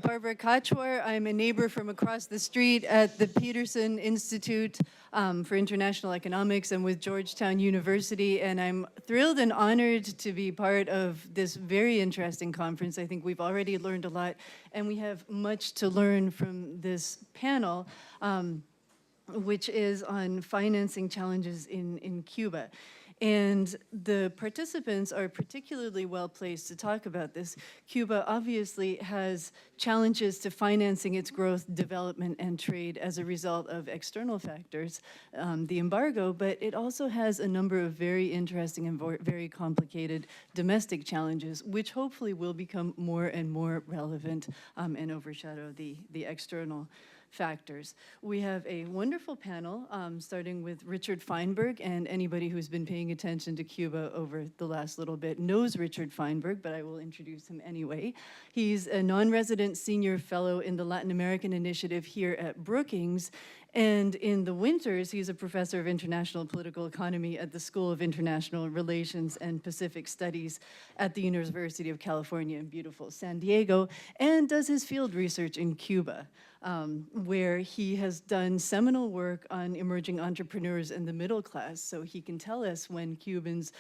Barbara Kachwar. I'm a neighbor from across the street at the Peterson Institute for International Economics and with Georgetown University, and I'm thrilled and honored to be part of this very interesting conference. I think we've already learned a lot, and we have much to learn from this panel, which is on financing challenges in Cuba. And the participants are particularly well placed to talk about this. Cuba obviously has challenges to financing its growth, development, and trade as a result of external factors, the embargo, but it also has a number of very interesting and very complicated domestic challenges, which hopefully will become more and more relevant and overshadow the external factors. We have a wonderful panel, starting with Richard Feinberg, and anybody who's been paying attention to Cuba over the last little bit knows Richard Feinberg, but I will introduce him anyway. He's a non-resident senior fellow in the Latin American Initiative here at Brookings, and in the winters, he's a professor of international political economy at the School of International Relations and Pacific Studies at the University of California in beautiful San Diego, and does his field research in Cuba, where he has done seminal work on emerging entrepreneurs and the middle class, so he can tell us when Cubans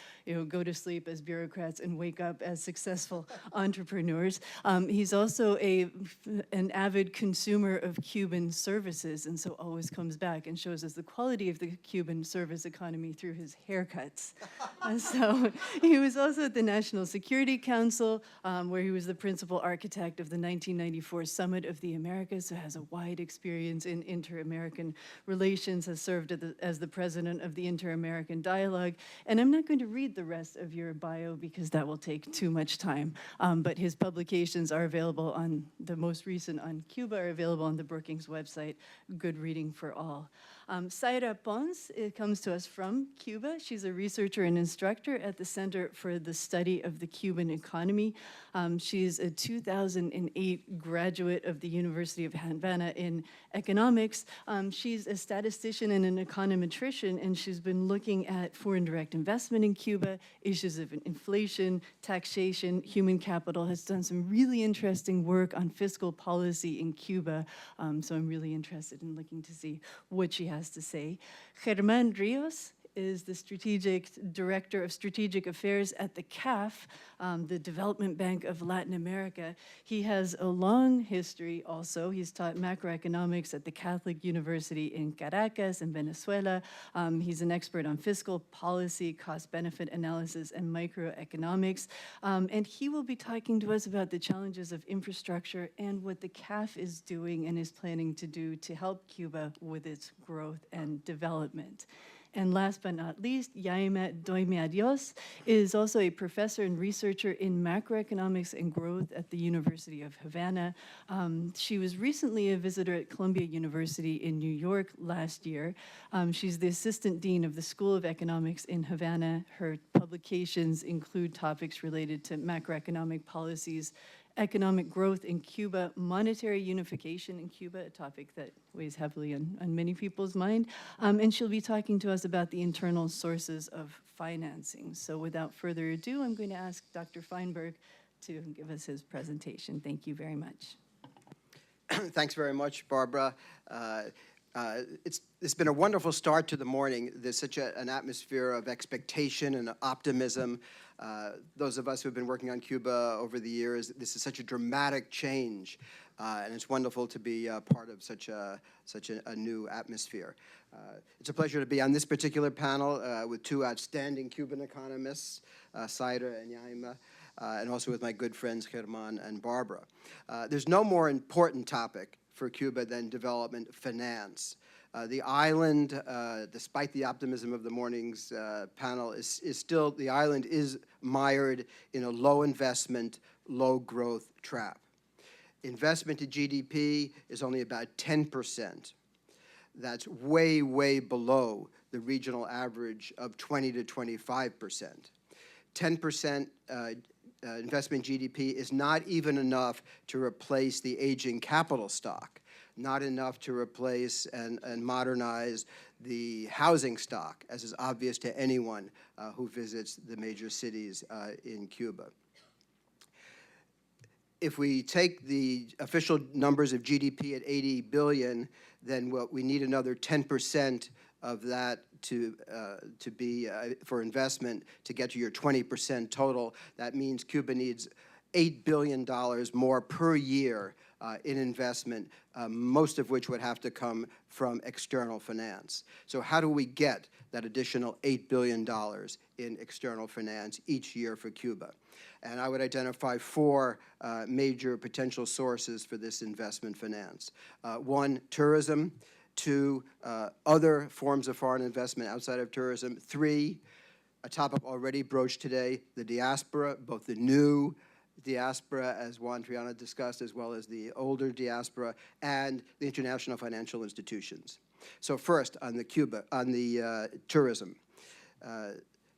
go to sleep as bureaucrats and wake up as successful entrepreneurs. He's also an avid consumer of Cuban services, and so always comes back and shows us the quality of the Cuban service economy through his haircuts. And so he was also at the National Security Council, where he was the principal architect of the 1994 Summit of the Americas, so has a wide experience in inter-American relations, has served as the president of the Inter-American Dialogue. And I'm not going to read the rest of your bio because that will take too much time. But his publications are available the most recent on Cuba are available on the Brookings website. Good reading for all. Zaira Pons comes to us from Cuba. She's a researcher and instructor at the Center for the Study of the Cuban Economy. She's a 2008 graduate of the University of Havana in economics. She's a statistician and an econometrician, and she's been looking at foreign direct investment in Cuba, issues of inflation, taxation, human capital, has done some really interesting work on fiscal policy in Cuba. So I'm really interested in looking to see what she has to say. Germán Rios is the strategic director of strategic affairs at the CAF, the Development Bank of Latin America. He has a long history also. He's taught macroeconomics at the Catholic University in Caracas in Venezuela. He's an expert on fiscal policy, cost-benefit analysis, and microeconomics. And he will be talking to us about the challenges of infrastructure and what the CAF is doing and is planning to do to help Cuba with its growth and development. And last but not least, Yaima Doime-Adios is also a professor and researcher in macroeconomics and growth at the University of Havana. She was recently a visitor at Columbia University in New York last year. She's the assistant dean of the School of Economics in Havana. Her publications include topics related to macroeconomic policies, economic growth in Cuba, monetary unification in Cuba, a topic that weighs heavily on many people's mind. And she'll be talking to us about the internal sources of financing. So without further ado, I'm going to ask Dr. Feinberg to give us his presentation. Thank you very much. Thanks very much, Barbara. It's been a wonderful start to the morning. There's such an atmosphere of expectation and optimism. Those of us who have been working on Cuba over the years, this is such a dramatic change, and it's wonderful to be part of such a new atmosphere. It's a pleasure to be on this particular panel with two outstanding Cuban economists, Zaira and Yaima, and also with my good friends Germán and Barbara. There's no more important topic for Cuba than development finance. The island, despite the optimism of the morning's panel, the island is mired in a low investment, low growth trap. Investment to GDP is only about 10%. That's way, way below the regional average of 20 to 25%. 10% investment GDP is not even enough to replace the aging capital stock, not enough to replace and modernize the housing stock, as is obvious to anyone who visits the major cities in Cuba. if we take the official numbers of GDP at 80 billion, then we need another 10% of that to be for investment to get to your 20% total. That means Cuba needs $8 billion more per year in investment, most of which would have to come from external finance. So how do we get that additional $8 billion in external finance each year for Cuba? And I would identify four major potential sources for this investment finance. One, tourism. Two, other forms of foreign investment outside of tourism. Three, a topic already broached today, the diaspora, both the new diaspora, as Juan Triana discussed, as well as the older diaspora, and the international financial institutions. So first, on the tourism.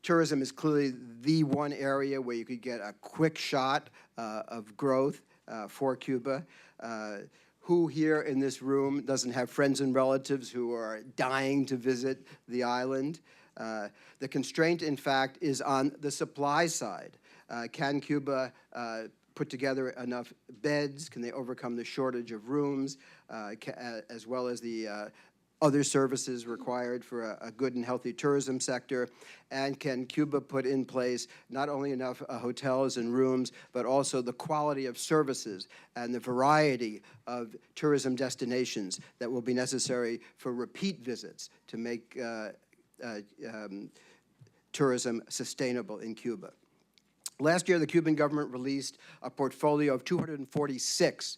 Tourism is clearly the one area where you could get a quick shot of growth for Cuba. Who here in this room doesn't have friends and relatives who are dying to visit the island? The constraint, in fact, is on the supply side. Can Cuba put together enough beds? Can they overcome the shortage of rooms, as well as the other services required for a good and healthy tourism sector? And can Cuba put in place not only enough hotels and rooms, but also the quality of services and the variety of tourism destinations that will be necessary for repeat visits to make tourism sustainable in Cuba? Last year, the Cuban government released a portfolio of 246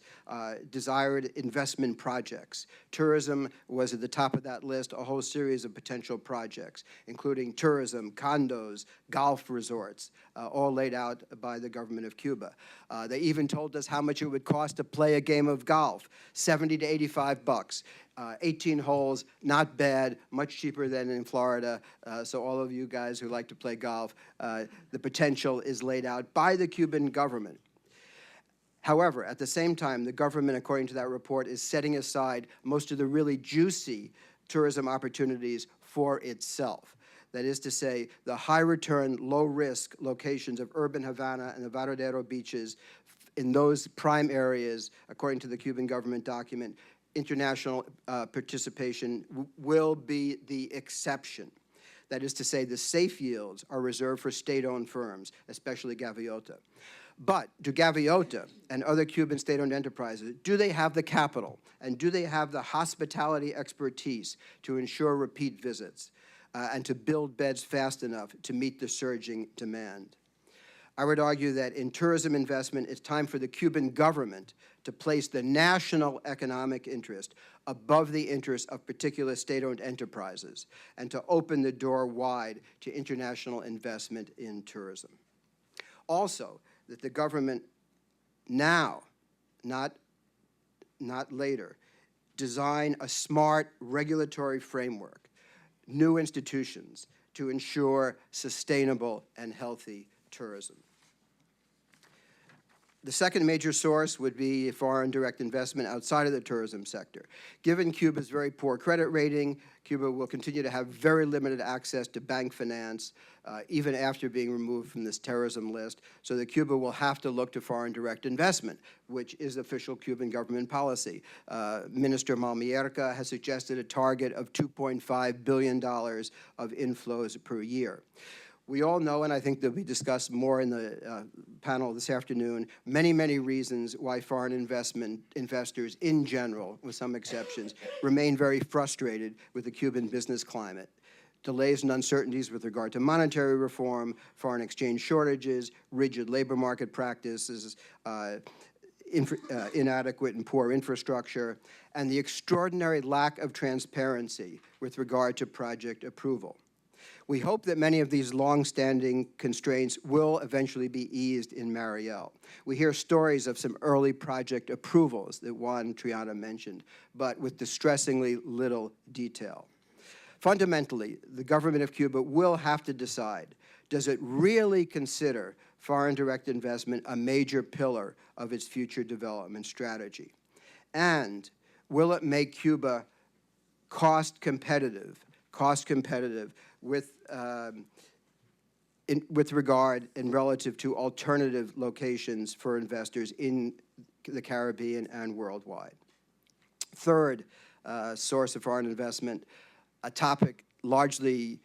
desired investment projects. Tourism was at the top of that list, a whole series of potential projects, including tourism, condos, golf resorts, all laid out by the government of Cuba. They even told us how much it would cost to play a game of golf, 70 to 85 bucks. 18 holes, not bad, much cheaper than in Florida. So all of you guys who like to play golf, the potential is laid out by the Cuban government. However, at the same time, the government, according to that report, is setting aside most of the really juicy tourism opportunities for itself. That is to say, the high-return, low-risk locations of urban Havana and the Varadero beaches in those prime areas, according to the Cuban government document, international participation will be the exception. That is to say, the safe yields are reserved for state-owned firms, especially Gaviota. But do Gaviota and other Cuban state-owned enterprises, do they have the capital and do they have the hospitality expertise to ensure repeat visits and to build beds fast enough to meet the surging demand? I would argue that in tourism investment, it's time for the Cuban government to place the national economic interest above the interest of particular state-owned enterprises and to open the door wide to international investment in tourism. Also, that the government now, not later, design a smart regulatory framework, new institutions to ensure sustainable and healthy tourism. The second major source would be foreign direct investment outside of the tourism sector. Given Cuba's very poor credit rating, Cuba will continue to have very limited access to bank finance, even after being removed from this terrorism list, so that Cuba will have to look to foreign direct investment, which is official Cuban government policy. Minister Malmierca has suggested a target of $2.5 billion of inflows per year. We all know, and I think they'll be discussed more in the panel this afternoon, many, many reasons why foreign investors in general, with some exceptions, remain very frustrated with the Cuban business climate. Delays and uncertainties with regard to monetary reform, foreign exchange shortages, rigid labor market practices, inadequate and poor infrastructure, and the extraordinary lack of transparency with regard to project approval. We hope that many of these long-standing constraints will eventually be eased in Mariel. We hear stories of some early project approvals that Juan Triana mentioned, but with distressingly little detail. Fundamentally, the government of Cuba will have to decide, does it really consider foreign direct investment a major pillar of its future development strategy? And will it make Cuba cost competitive with with regard and relative to alternative locations for investors in the Caribbean and worldwide. Third source of foreign investment, a topic largely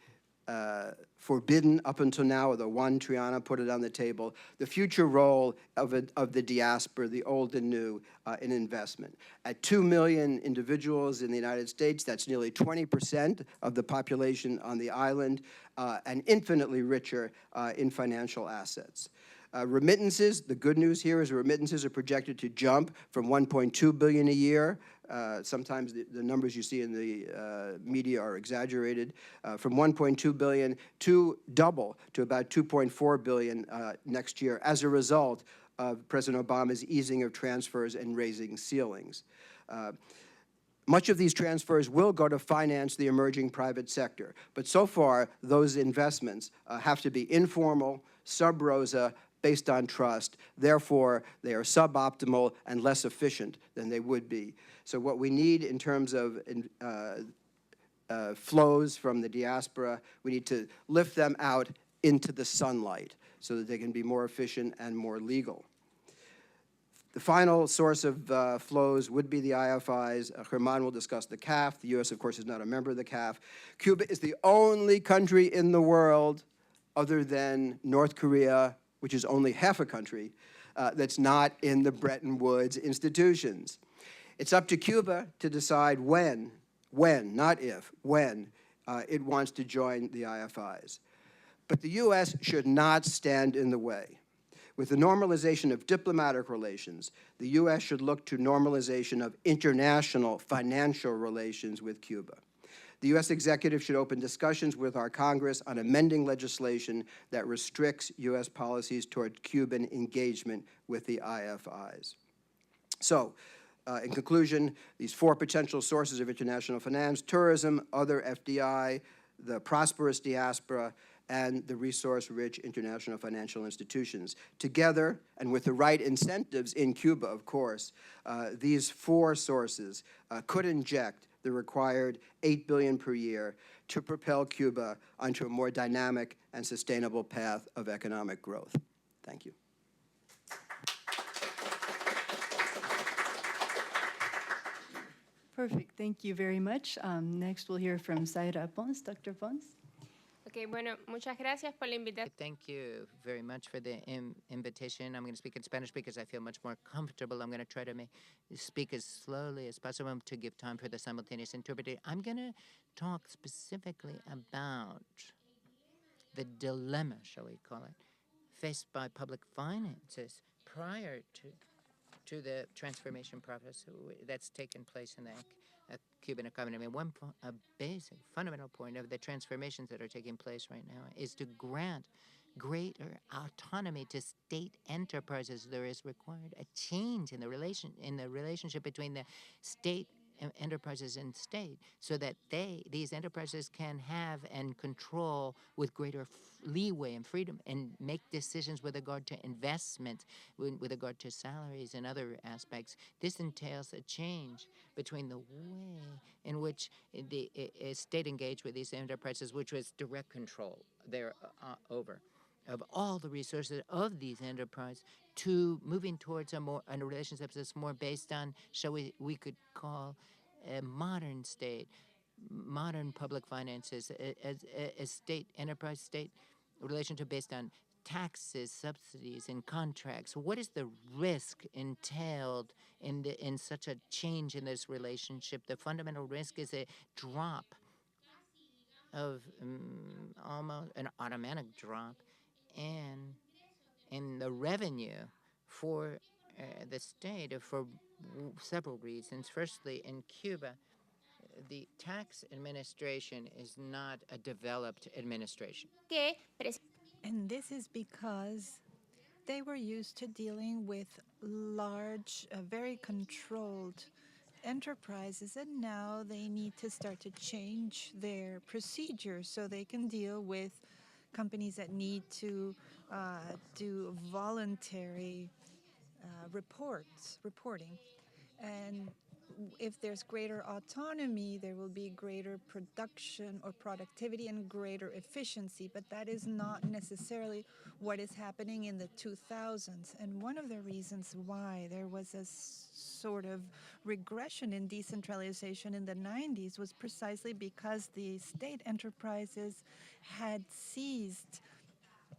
forbidden up until now, although one, Triana, put it on the table, the future role of the diaspora, the old and new, in investment. At 2 million individuals in the United States, that's nearly 20% of the population on the island, and infinitely richer in financial assets. Remittances, the good news here is remittances are projected to jump from 1.2 billion a year. Sometimes the numbers you see in the media are exaggerated, from 1.2 billion to double to about 2.4 billion next year as a result of President Obama's easing of transfers and raising ceilings. Much of these transfers will go to finance the emerging private sector, but so far those investments have to be informal, sub rosa, based on trust. Therefore, they are suboptimal and less efficient than they would be. So what we need in terms of flows from the diaspora, we need to lift them out into the sunlight so that they can be more efficient and more legal. The final source of flows would be the IFIs. Germán will discuss the CAF. The U.S., of course, is not a member of the CAF. Cuba is the only country in the world, other than North Korea, which is only half a country, that's not in the Bretton Woods institutions. It's up to Cuba to decide when, not if, when it wants to join the IFIs. But the U.S. should not stand in the way. With the normalization of diplomatic relations, the U.S. should look to normalization of international financial relations with Cuba. The U.S. executive should open discussions with our Congress on amending legislation that restricts U.S. policies toward Cuban engagement with the IFIs. So, in conclusion, these four potential sources of international finance: tourism, other FDI, the prosperous diaspora, and the resource-rich international financial institutions. Together, and with the right incentives in Cuba, of course, these four sources could inject the required $8 billion per year to propel Cuba onto a more dynamic and sustainable path of economic growth. Thank you. Perfect. Thank you very much. Next, we'll hear from Zaira Pons. Dr. Pons. Okay, bueno, muchas gracias por la invitación. Thank you very much for the invitation. I'm going to speak in Spanish because I feel much more comfortable. I'm going to try to speak as slowly as possible to give time for the simultaneous interpreter. I'm going to talk specifically about the dilemma, shall we call it, faced by public finances prior to the transformation process that's taken place in the Cuban economy. A basic, fundamental point of the transformations that are taking place right now is to grant greater autonomy to state enterprises. There is required a change in the relationship between the state enterprises and state, so that these enterprises can have and control with greater leeway and freedom and make decisions with regard to investment, with regard to salaries and other aspects. This entails a change between the way in which the state engaged with these enterprises, which was direct control over of all the resources of these enterprises, to moving towards a relationship that's more based on, we could call a modern state, modern public finances, a state enterprise state relationship based on taxes, subsidies, and contracts. What is the risk entailed in such a change in this relationship? The fundamental risk is a drop of almost an automatic drop in the revenue for the state for several reasons. Firstly, in Cuba, the tax administration is not a developed administration. And this is because they were used to dealing with large, very controlled enterprises, and now they need to start to change their procedures so they can deal with companies that need to do voluntary reporting. And if there's greater autonomy, there will be greater production or productivity and greater efficiency. But that is not necessarily what is happening in the 2000s. And one of the reasons why there was a sort of regression in decentralization in the 90s was precisely because the state enterprises had ceased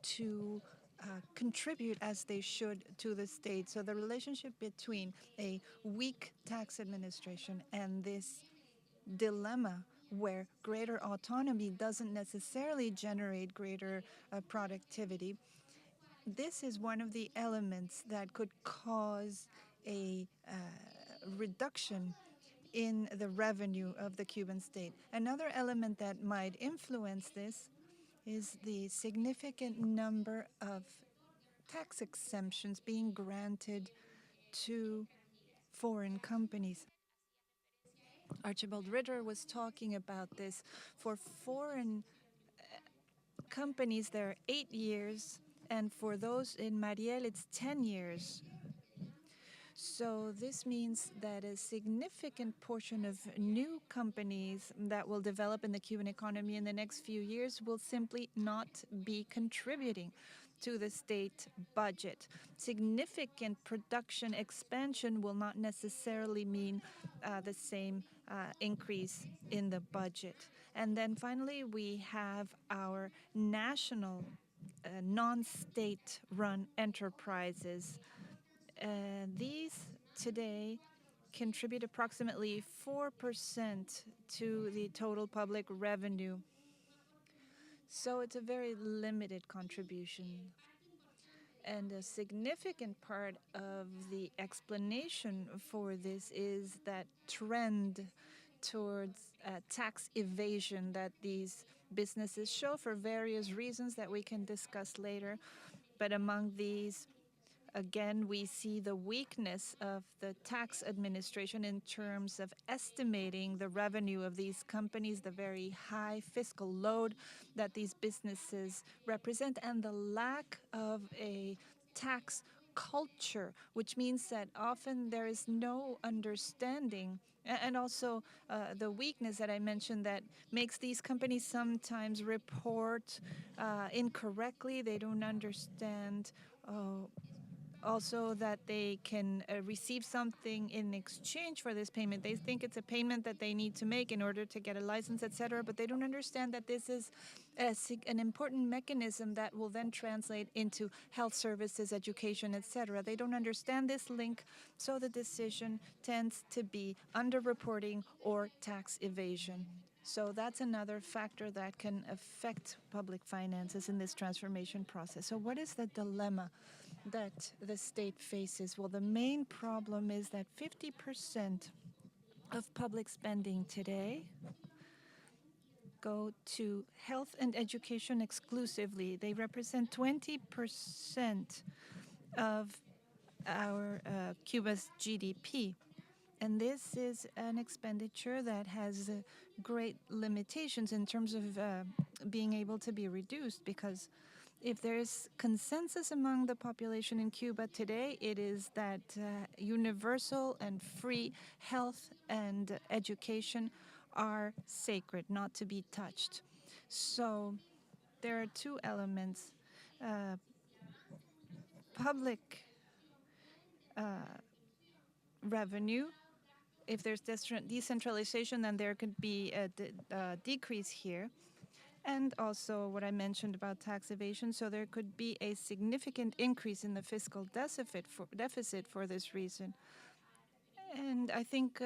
to contribute as they should to the state. So the relationship between a weak tax administration and this dilemma where greater autonomy doesn't necessarily generate greater productivity, this is one of the elements that could cause a reduction in the revenue of the Cuban state. Another element that might influence this is the significant number of tax exemptions being granted to foreign companies. Archibald Ritter was talking about this. For foreign companies, there are 8 years, and for those in Mariel, it's 10 years. So this means that a significant portion of new companies that will develop in the Cuban economy in the next few years will simply not be contributing to the state budget. Significant production expansion will not necessarily mean the same increase in the budget. And then finally, we have our national non-state run enterprises. These today contribute approximately 4% to the total public revenue. So it's a very limited contribution. And a significant part of the explanation for this is that trend towards tax evasion that these businesses show for various reasons that we can discuss later. But among these, again, we see the weakness of the tax administration in terms of estimating the revenue of these companies, the very high fiscal load that these businesses represent, and the lack of a tax culture, which means that often there is no understanding, and also the weakness that I mentioned that makes these companies sometimes report incorrectly. They don't understand also that they can receive something in exchange for this payment. They think it's a payment that they need to make in order to get a license, etc., but they don't understand that this is an important mechanism that will then translate into health services, education, etc. They don't understand this link, so the decision tends to be underreporting or tax evasion. So that's another factor that can affect public finances in this transformation process. So what is the dilemma that the state faces? Well, the main problem is that 50% of public spending today go to health and education exclusively. They represent 20% of our Cuba's GDP. And this is an expenditure that has great limitations in terms of being able to be reduced, because if there is consensus among the population in Cuba today, it is that universal and free health and education are sacred, not to be touched. So there are two elements. Public revenue. If there's decentralization, then there could be a decrease here. And also what I mentioned about tax evasion. So there could be a significant increase in the fiscal deficit for this reason. And I think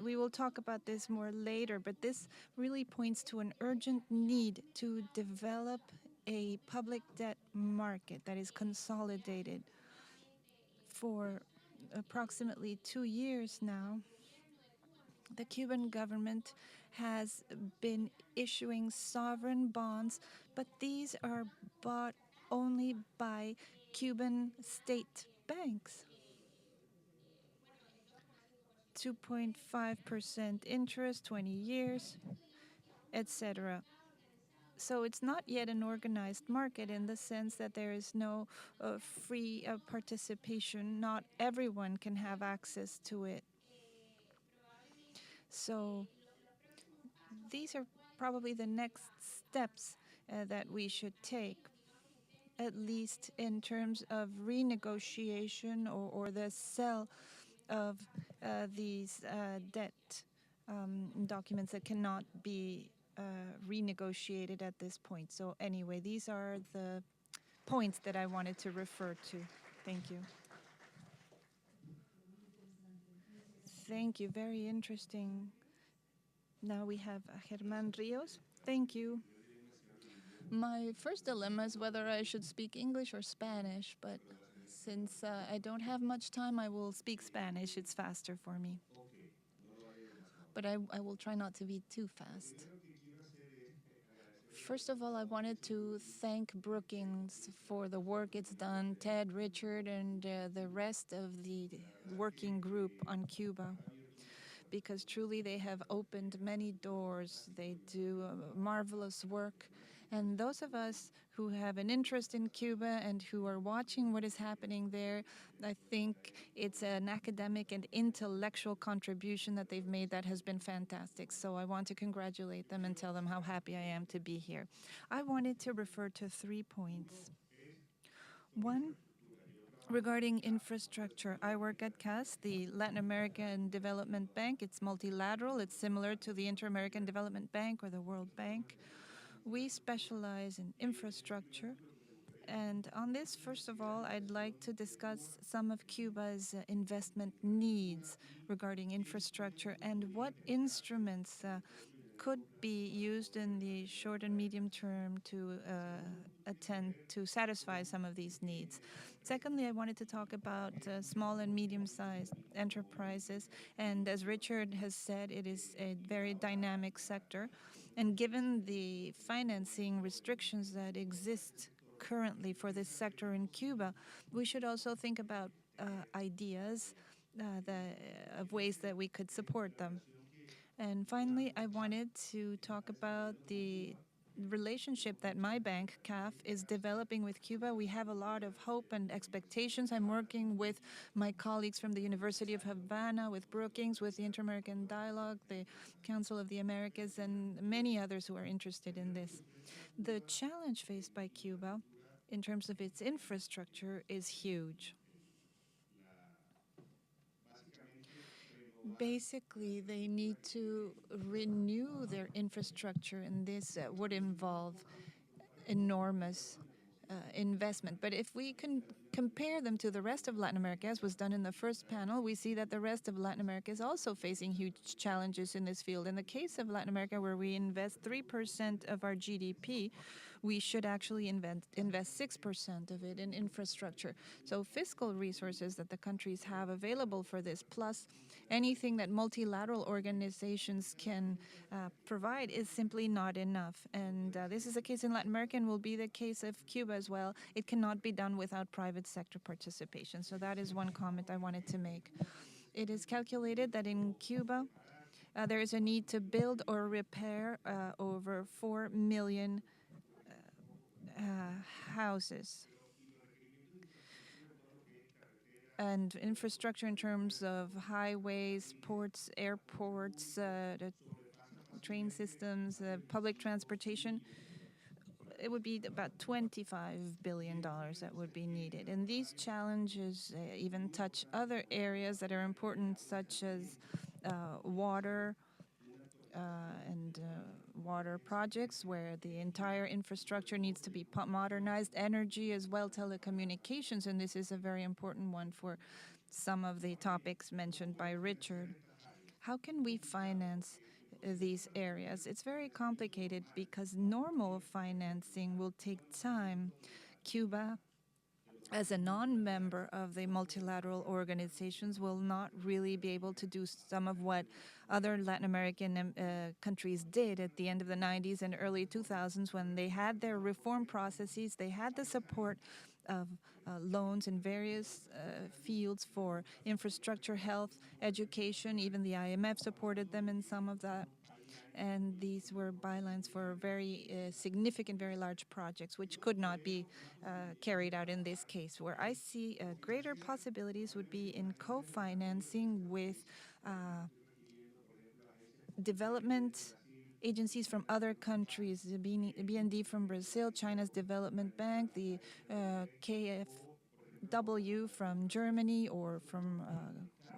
we will talk about this more later, but this really points to an urgent need to develop a public debt market that is consolidated. For approximately 2 years now, the Cuban government has been issuing sovereign bonds, but these are bought only by Cuban state banks. 2.5% interest, 20 years, etc. So it's not yet an organized market in the sense that there is no free participation. Not everyone can have access to it. So these are probably the next steps that we should take, at least in terms of renegotiation or the sell of these debt documents that cannot be renegotiated at this point. So anyway, these are the points that I wanted to refer to. Thank you. Thank you. Very interesting. Now we have Germán Ríos. Thank you. My first dilemma is whether I should speak English or Spanish, but since I don't have much time, I will speak Spanish. It's faster for me. But I will try not to be too fast. First of all, I wanted to thank Brookings for the work it's done, Ted, Richard, and the rest of the working group on Cuba, because truly they have opened many doors. They do marvelous work. And those of us who have an interest in Cuba and who are watching what is happening there, I think it's an academic and intellectual contribution that they've made that has been fantastic. So I want to congratulate them and tell them how happy I am to be here. I wanted to refer to 3 points. One, regarding infrastructure, I work at CAS, the Latin American Development Bank. It's multilateral. It's similar to the Inter-American Development Bank or the World Bank. We specialize in infrastructure. And on this, first of all, I'd like to discuss some of Cuba's investment needs regarding infrastructure and what instruments could be used in the short and medium term to attend to satisfy some of these needs. Secondly, I wanted to talk about small and medium-sized enterprises. And as Richard has said, it is a very dynamic sector. And given the financing restrictions that exist currently for this sector in Cuba, we should also think about ideas of ways that we could support them. And finally, I wanted to talk about the relationship that my bank, CAF, is developing with Cuba. We have a lot of hope and expectations. I'm working with my colleagues from the University of Havana, with Brookings, with the Inter-American Dialogue, the Council of the Americas, and many others who are interested in this. The challenge faced by Cuba in terms of its infrastructure is huge. Basically, they need to renew their infrastructure, and this would involve enormous investment. But if we can compare them to the rest of Latin America, as was done in the first panel, we see that the rest of Latin America is also facing huge challenges in this field. In the case of Latin America, where we invest 3% of our GDP, we should actually invest 6% of it in infrastructure. So fiscal resources that the countries have available for this, plus anything that multilateral organizations can provide, is simply not enough. And this is the case in Latin America and will be the case of Cuba as well. It cannot be done without private sector participation. So that is one comment I wanted to make. It is calculated that in Cuba, there is a need to build or repair over 4 million houses. And infrastructure in terms of highways, ports, airports, the train systems, public transportation, it would be about $25 billion that would be needed. And these challenges even touch other areas that are important, such as water and water projects, where the entire infrastructure needs to be modernized, energy as well, telecommunications, and this is a very important one for some of the topics mentioned by Richard. How can we finance these areas? It's very complicated because normal financing will take time. Cuba, as a non-member of the multilateral organizations, will not really be able to do some of what other Latin American countries did at the end of the 90s and early 2000s when they had their reform processes, they had the support of loans in various fields for infrastructure, health, education. Even the IMF supported them in some of that. And these were bylines for very significant, very large projects, which could not be carried out in this case. Where I see greater possibilities would be in co-financing with development agencies from other countries, the BND from Brazil, China's Development Bank, the KfW from Germany, or from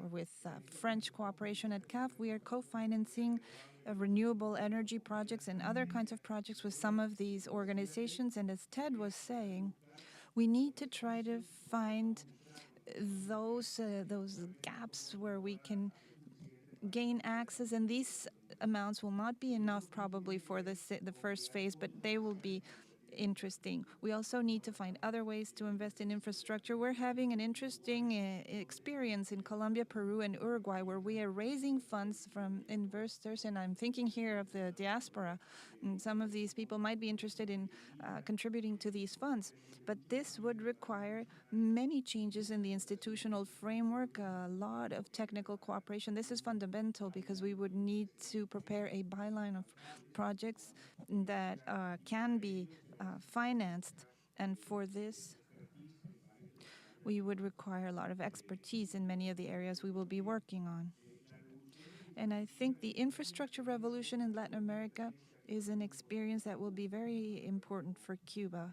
or with French cooperation at CAF. We are co-financing renewable energy projects and other kinds of projects with some of these organizations. And as Ted was saying, we need to try to find those gaps where we can gain access, and these amounts will not be enough probably for the first phase, but they will be interesting. We also need to find other ways to invest in infrastructure. We're having an interesting experience in Colombia, Peru, and Uruguay, where we are raising funds from investors, and I'm thinking here of the diaspora. And some of these people might be interested in contributing to these funds, but this would require many changes in the institutional framework, a lot of technical cooperation. This is fundamental because we would need to prepare a byline of projects that can be financed, and for this we would require a lot of expertise in many of the areas we will be working on. And I think the infrastructure revolution in Latin America is an experience that will be very important for Cuba.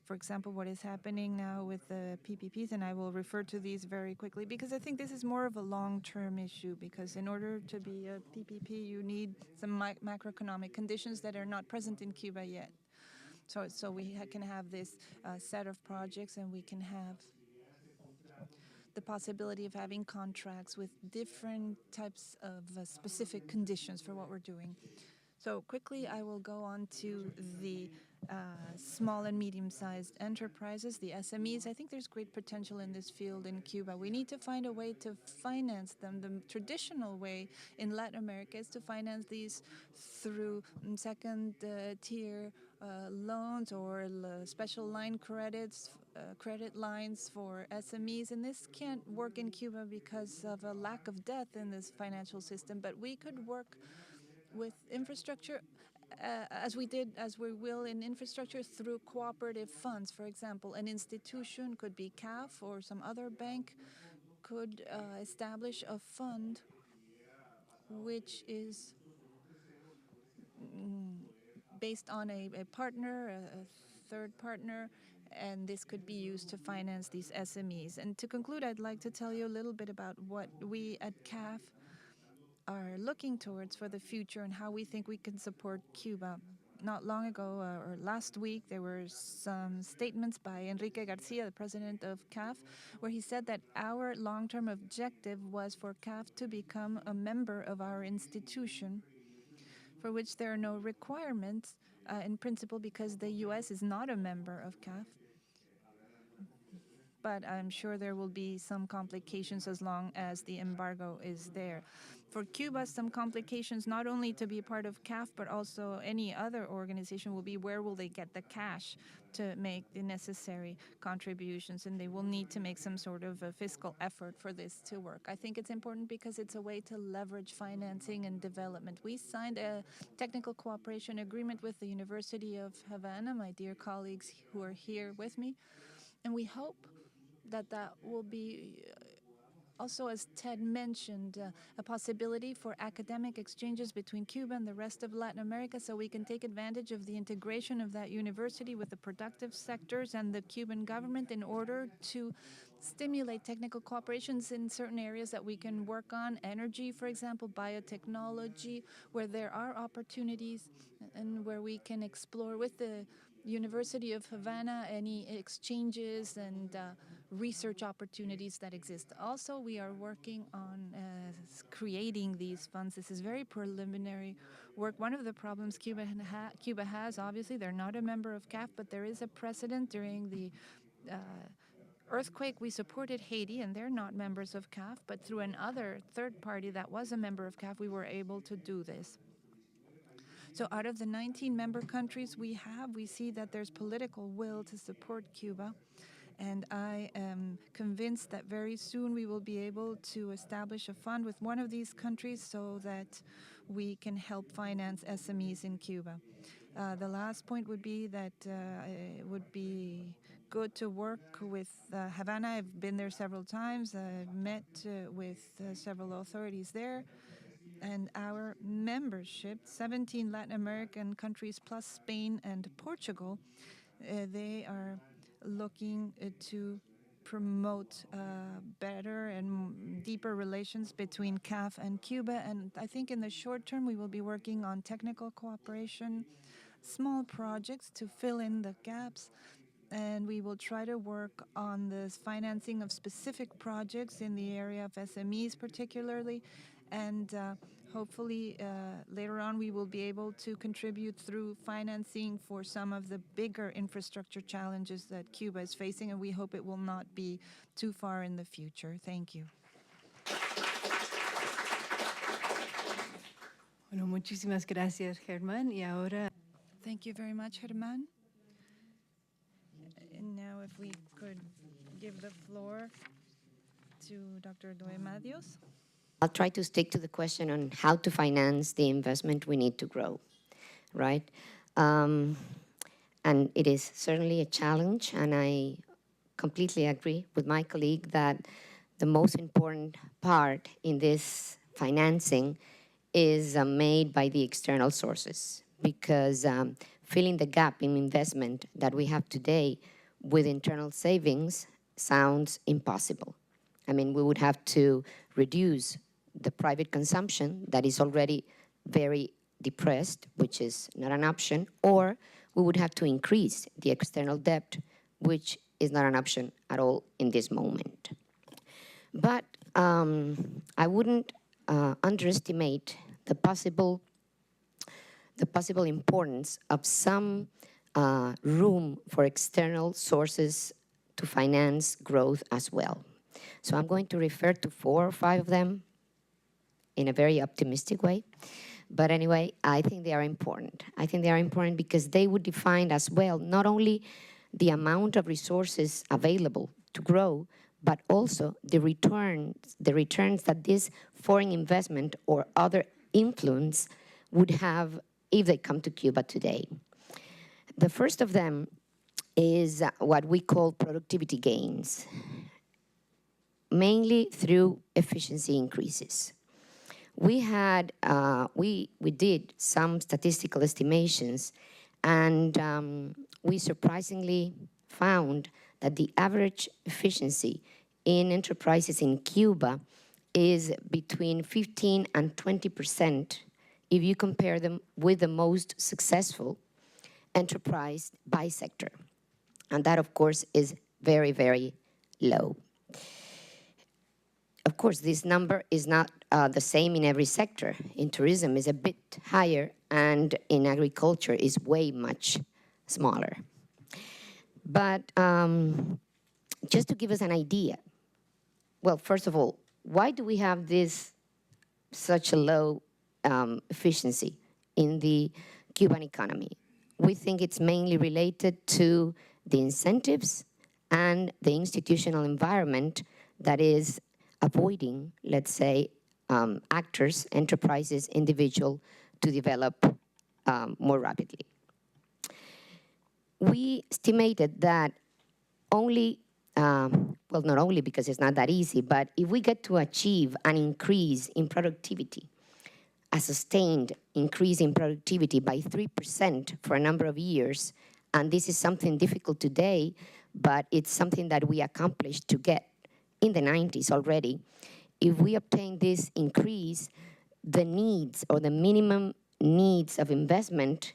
For example, what is happening now with the PPPs, and I will refer to these very quickly because I think this is more of a long-term issue, because in order to be a PPP, you need some macroeconomic conditions that are not present in Cuba yet. So we can have this set of projects, and we can have the possibility of having contracts with different types of specific conditions for what we're doing. So quickly, I will go on to the small and medium-sized enterprises, the SMEs. I think there's great potential in this field in Cuba. We need to find a way to finance them. The traditional way in Latin America is to finance these through second-tier loans or special line credits, credit lines for SMEs. And this can't work in Cuba because of a lack of depth in this financial system. But we could work with infrastructure as we will in infrastructure through cooperative funds. For example, an institution could be CAF or some other bank could establish a fund which is based on a partner, a third partner, and this could be used to finance these SMEs. And to conclude, I'd like to tell you a little bit about what we at CAF are looking towards for the future and how we think we can support Cuba. Not long ago, or last week, there were some statements by Enrique Garcia, the president of CAF, where he said that our long-term objective was for CAF to become a member of our institution, for which there are no requirements in principle because the U.S. is not a member of CAF. But I'm sure there will be some complications as long as the embargo is there. For Cuba, some complications not only to be part of CAF, but also any other organization will be where will they get the cash to make the necessary contributions, and they will need to make some sort of a fiscal effort for this to work. I think it's important because it's a way to leverage financing and development. We signed a technical cooperation agreement with the University of Havana, my dear colleagues who are here with me, and we hope that will be also, as Ted mentioned, a possibility for academic exchanges between Cuba and the rest of Latin America, so we can take advantage of the integration of that university with the productive sectors and the Cuban government in order to stimulate technical cooperations in certain areas that we can work on, energy, for example, biotechnology, where there are opportunities and where we can explore with the University of Havana any exchanges and research opportunities that exist. Also, we are working on creating these funds. This is very preliminary work. One of the problems Cuba has, obviously, they're not a member of CAF, but there is a precedent during the earthquake. We supported Haiti, and they're not members of CAF, but through another third party that was a member of CAF, we were able to do this. So out of the 19 member countries we see that there's political will to support Cuba. And I am convinced that very soon we will be able to establish a fund with one of these countries so that we can help finance SMEs in Cuba. The last point would be that it would be good to work with Havana. I've been there several times. I've met with several authorities there. And our membership, 17 Latin American countries plus Spain and Portugal, they are looking to promote better and deeper relations between CAF and Cuba. And I think in the short term, we will be working on technical cooperation, small projects to fill in the gaps. And we will try to work on the financing of specific projects in the area of SMEs particularly. And hopefully later on we will be able to contribute through financing for some of the bigger infrastructure challenges that Cuba is facing, and we hope it will not be too far in the future. Thank you. Bueno, muchísimas gracias, Germán. Y ahora Thank you very much, Germán. And now if we could give the floor to Dr. Doemadios. I'll try to stick to the question on how to finance the investment we need to grow, right? And it is certainly a challenge, and I completely agree with my colleague that the most important part in this financing is made by the external sources, because filling the gap in investment that we have today with internal savings sounds impossible. I mean, we would have to reduce the private consumption that is already very depressed, which is not an option, or we would have to increase the external debt, which is not an option at all in this moment. But I wouldn't underestimate the possible importance of some room for external sources to finance growth as well. So I'm going to refer to 4 or 5 of them in a very optimistic way. But anyway, I think they are important. I think they are important because they would define as well not only the amount of resources available to grow, but also the returns that this foreign investment or other influence would have if they come to Cuba today. The first of them is what we call productivity gains, mainly through efficiency increases. We did some statistical estimations, and we surprisingly found that the average efficiency in enterprises in Cuba is between 15 and 20% if you compare them with the most successful enterprise by sector. And that, of course, is very, very low. Of course, this number is not the same in every sector. In tourism is a bit higher, and in agriculture is way much smaller. But just to give us an idea, well, first of all, why do we have such a low efficiency in the Cuban economy? We think it's mainly related to the incentives and the institutional environment that is avoiding, let's say, actors, enterprises, individuals to develop more rapidly. We estimated that only, well, not only because it's not that easy, but if we get to achieve an increase in productivity, a sustained increase in productivity by 3% for a number of years, and this is something difficult today, but it's something that we accomplished to get in the 90s already. If we obtain this increase, the needs or the minimum needs of investment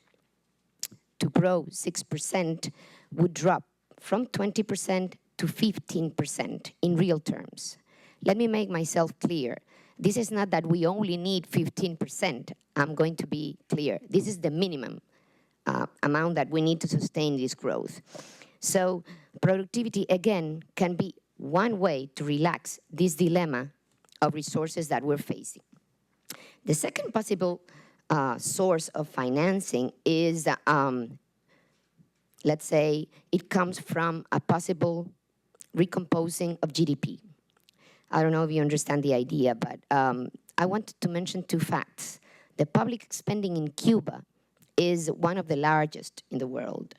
to grow 6% would drop from 20% to 15% in real terms. Let me make myself clear. This is not that we only need 15%. I'm going to be clear. This is the minimum amount that we need to sustain this growth. So productivity, again, can be one way to relax this dilemma of resources that we're facing. The second possible source of financing is, let's say, it comes from a possible recomposing of GDP. I don't know if you understand the idea, but I wanted to mention 2 facts. The public spending in Cuba is one of the largest in the world.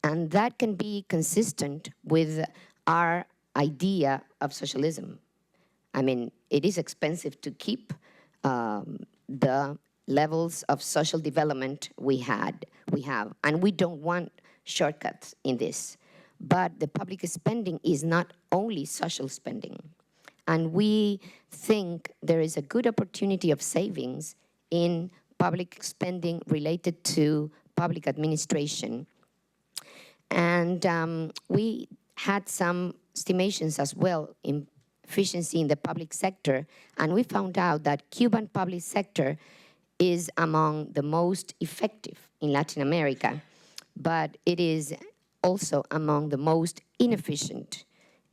And that can be consistent with our idea of socialism. I mean, it is expensive to keep the levels of social development we have. And we don't want shortcuts in this. But the public spending is not only social spending. And we think there is a good opportunity of savings in public spending related to public administration. And we had some estimations as well in efficiency in the public sector, and we found out that Cuban public sector is among the most effective in Latin America, but it is also among the most inefficient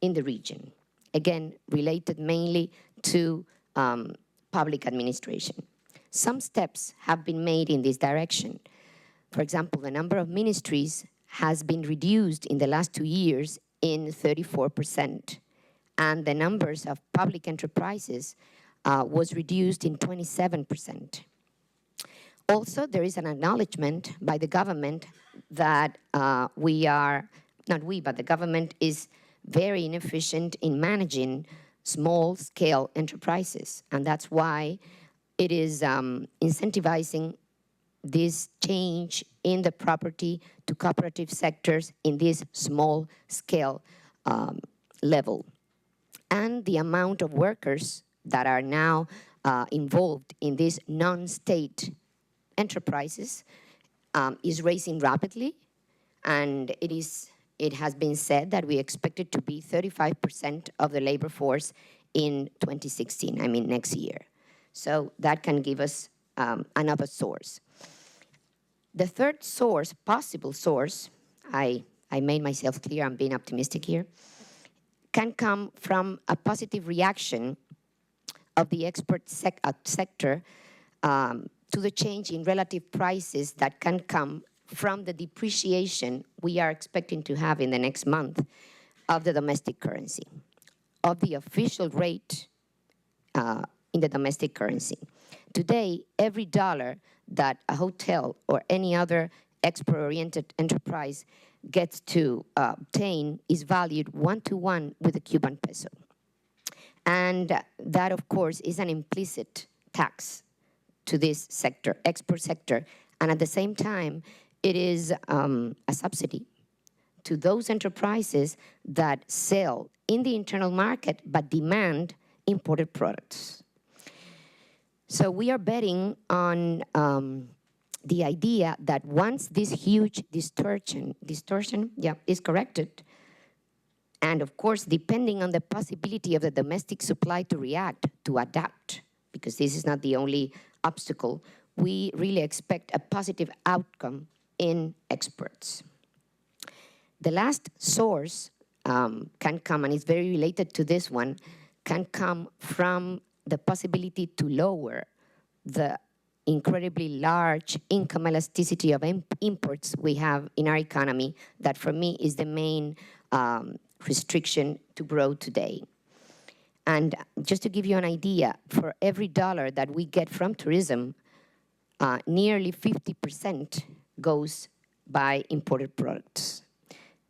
in the region. Again, related mainly to public administration. Some steps have been made in this direction. For example, the number of ministries has been reduced in the last 2 years in 34%, and the numbers of public enterprises was reduced in 27%. Also, there is an acknowledgement by the government that the government is very inefficient in managing small-scale enterprises, and that's why it is incentivizing this change in the property to cooperative sectors in this small-scale level. And the amount of workers that are now involved in these non-state enterprises is rising rapidly, and it has been said that we expect it to be 35% of the labor force in 2016, I mean next year. So that can give us another source. The third source, possible source, I made myself clear, I'm being optimistic here, can come from a positive reaction of the export sector to the change in relative prices that can come from the depreciation we are expecting to have in the next month of the domestic currency, of the official rate in the domestic currency. Today, every dollar that a hotel or any other export-oriented enterprise gets to obtain is valued 1-to-1 with the Cuban peso. And that, of course, is an implicit tax to this sector, export sector. And at the same time, it is a subsidy to those enterprises that sell in the internal market but demand imported products. So we are betting on the idea that once this huge distortion is corrected, and of course, depending on the possibility of the domestic supply to react, to adapt, because this is not the only obstacle, we really expect a positive outcome in exports. The last source can come, and it's very related to this one, can come from the possibility to lower the incredibly large income elasticity of imports we have in our economy that, for me, is the main restriction to grow today. And just to give you an idea, for every dollar that we get from tourism, nearly 50% goes by imported products.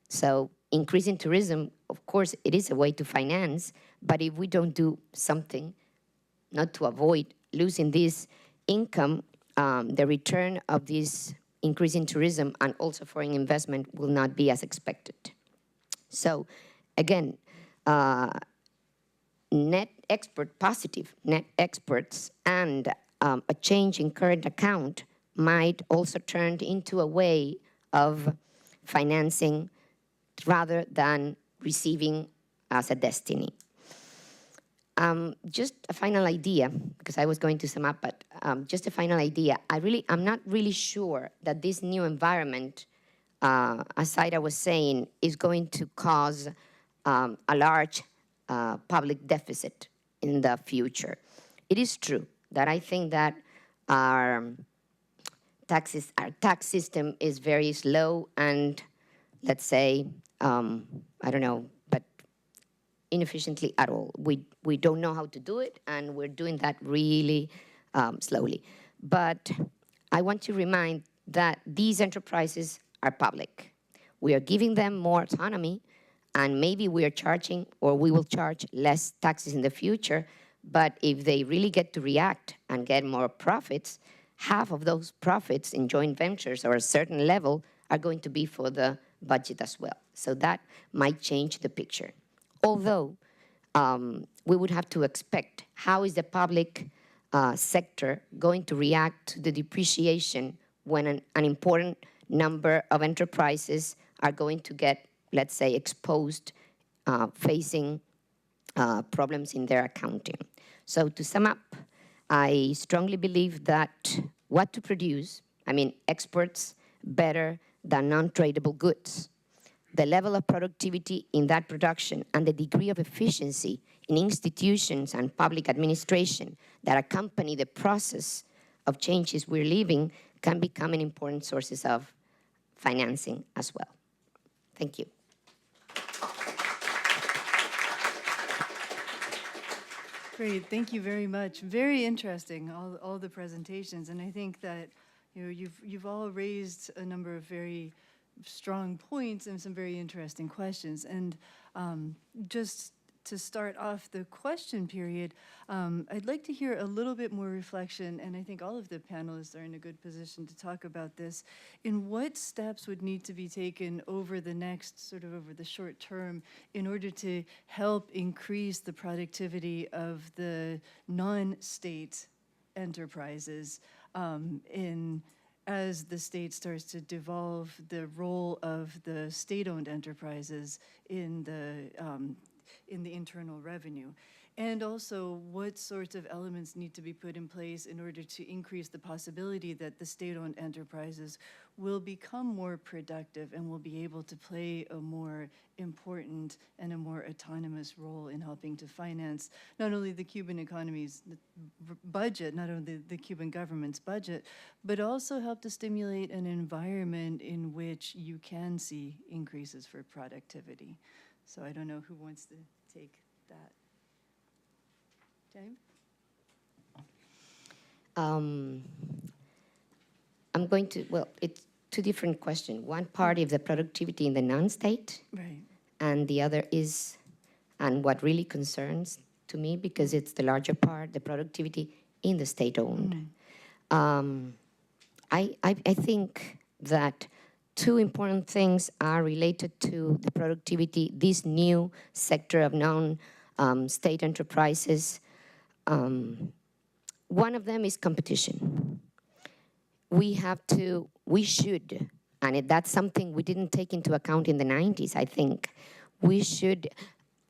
So increasing tourism, of course, it is a way to finance, but if we don't do something not to avoid losing this income, the return of this increase in tourism and also foreign investment will not be as expected. So again, net export, positive net exports and a change in current account might also turn into a way of financing rather than receiving as a destiny. Just a final idea, because I was going to sum up, but just a final idea. I'm not really sure that this new environment, as Ida was saying, is going to cause a large public deficit in the future. It is true that I think that our tax system is very slow and, let's say, I don't know, but inefficiently at all. We don't know how to do it, and we're doing that really slowly. But I want to remind that these enterprises are public. We are giving them more autonomy, and maybe we are charging, or we will charge less taxes in the future, But if they really get to react and get more profits, half of those profits in joint ventures or a certain level are going to be for the budget as well. So that might change the picture. Although we would have to expect how is the public sector going to react to the depreciation when an important number of enterprises are going to get, let's say, exposed, facing problems in their accounting. So to sum up, I strongly believe that what to produce, I mean, exports better than non-tradable goods. The level of productivity in that production and the degree of efficiency in institutions and public administration that accompany the process of changes we're living can become an important sources of financing as well. Thank you. Great, thank you very much. Very interesting, all the presentations, and I think that you've all raised a number of very strong points and some very interesting questions. And just to start off the question period, I'd like to hear a little bit more reflection, and I think all of the panelists are in a good position to talk about this, in what steps would need to be taken over the next, sort of over the short term, in order to help increase the productivity of the non-state enterprises as the state starts to devolve the role of the state-owned enterprises in the internal revenue. And also, what sorts of elements need to be put in place in order to increase the possibility that the state-owned enterprises will become more productive and will be able to play a more important and a more autonomous role in helping to finance not only the Cuban economy's budget, not only the Cuban government's budget, but also help to stimulate an environment in which you can see increases for productivity. So I don't know who wants to take that. James? I'm going to, well, it's two different questions. One part is the productivity in the non-state, Right. and the other is, and what really concerns to me, because it's the larger part, the productivity in the state-owned. I think that two important things are related to the productivity, this new sector of non-state enterprises. One of them is competition. We should, and that's something we didn't take into account in the 90s, I think, we should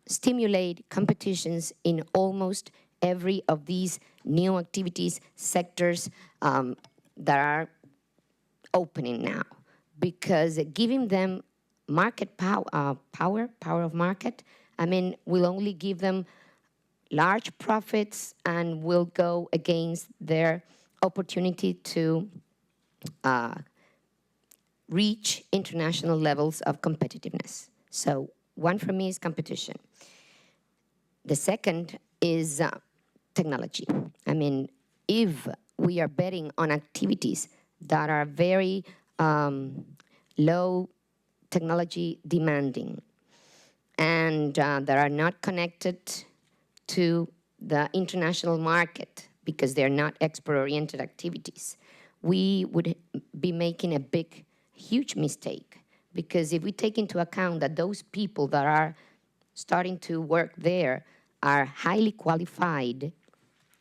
stimulate competitions in almost every of these new activities, sectors that are opening now. Because giving them market power of market, I mean, will only give them large profits and will go against their opportunity to reach international levels of competitiveness. So one for me is competition. The second is technology. I mean, if we are betting on activities that are very low technology demanding and that are not connected to the international market because they're not export-oriented activities, we would be making a huge mistake. Because if we take into account that those people that are starting to work there are highly qualified,